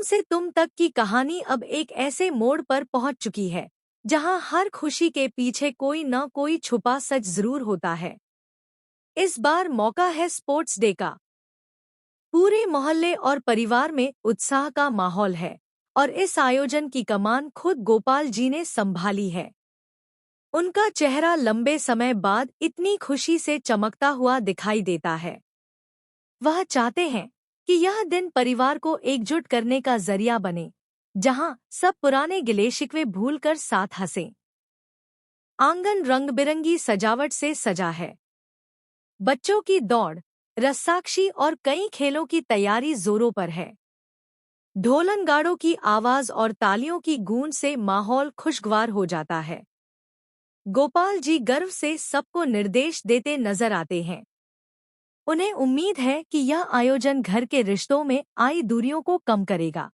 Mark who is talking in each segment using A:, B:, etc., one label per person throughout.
A: तुम से तुम तक की कहानी अब एक ऐसे मोड़ पर पहुंच चुकी है जहां हर खुशी के पीछे कोई न कोई छुपा सच जरूर होता है। इस बार मौका है स्पोर्ट्स डे का। पूरे मोहल्ले और परिवार में उत्साह का माहौल है और इस आयोजन की कमान खुद गोपाल जी ने संभाली है। उनका चेहरा लंबे समय बाद इतनी खुशी से चमकता हुआ दिखाई देता है। वह चाहते हैं कि यह दिन परिवार को एकजुट करने का जरिया बने, जहां सब पुराने गिले शिकवे भूलकर साथ हंसें। आंगन रंग-बिरंगी सजावट से सजा है। बच्चों की दौड़, रस्साकशी और कई खेलों की तैयारी जोरों पर है। ढोलनगाड़ों की आवाज और तालियों की गूंज से माहौल खुशगवार हो जाता है। गोपाल जी गर्व से सबको निर्देश देते नजर आते हैं। उन्हें उम्मीद है कि यह आयोजन घर के रिश्तों में आई दूरियों को कम करेगा।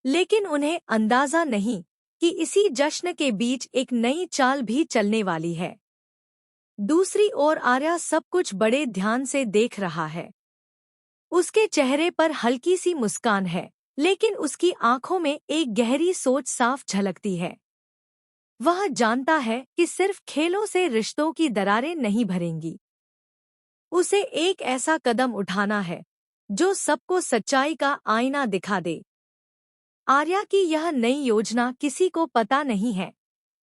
A: लेकिन उन्हें अंदाजा नहीं कि इसी जश्न के बीच एक नई चाल भी चलने वाली है। दूसरी ओर आर्या सब कुछ बड़े ध्यान से देख रहा है। उसके चेहरे पर हल्की सी मुस्कान है, लेकिन उसकी आंखों में एक गहरी सोच साफ झलकती है। वह जानता है कि सिर्फ खेलों से रिश्तों की दरारें नहीं भरेंगी। उसे एक ऐसा कदम उठाना है जो सबको सच्चाई का आईना दिखा दे। आर्या की यह नई योजना किसी को पता नहीं है,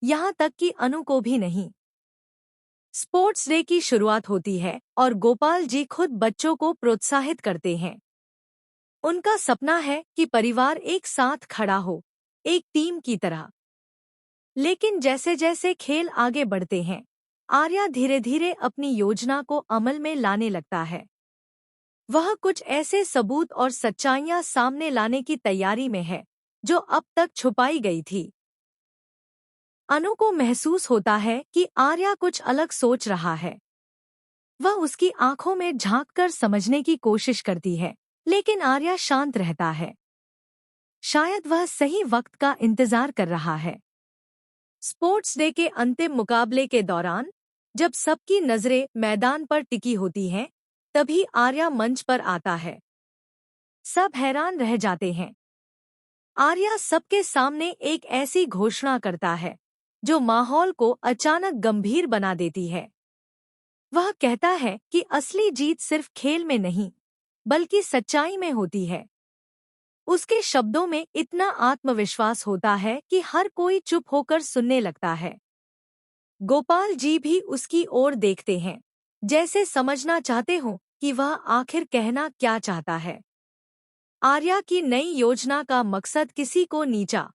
A: यहाँ तक कि अनु को भी नहीं। स्पोर्ट्स डे की शुरुआत होती है और गोपाल जी खुद बच्चों को प्रोत्साहित करते हैं। उनका सपना है कि परिवार एक साथ खड़ा हो, एक टीम की तरह। लेकिन जैसे जैसे खेल आगे बढ़ते हैं, आर्या धीरे धीरे अपनी योजना को अमल में लाने लगता है। वह कुछ ऐसे सबूत और सच्चाइयां सामने लाने की तैयारी में है जो अब तक छुपाई गई थी। अनु को महसूस होता है कि आर्या कुछ अलग सोच रहा है। वह उसकी आंखों में झांककर समझने की कोशिश करती है, लेकिन आर्या शांत रहता है। शायद वह सही वक्त का इंतजार कर रहा है। स्पोर्ट्स डे के अंतिम मुकाबले के दौरान जब सबकी नजरें मैदान पर टिकी होती हैं, तभी आर्या मंच पर आता है। सब हैरान रह जाते हैं। आर्या सबके सामने एक ऐसी घोषणा करता है जो माहौल को अचानक गंभीर बना देती है। वह कहता है कि असली जीत सिर्फ खेल में नहीं, बल्कि सच्चाई में होती है। उसके शब्दों में इतना आत्मविश्वास होता है कि हर कोई चुप होकर सुनने लगता है। गोपाल जी भी उसकी ओर देखते हैं, जैसे समझना चाहते हो कि वह आखिर कहना क्या चाहता है। आर्या की नई योजना का मकसद किसी को नीचा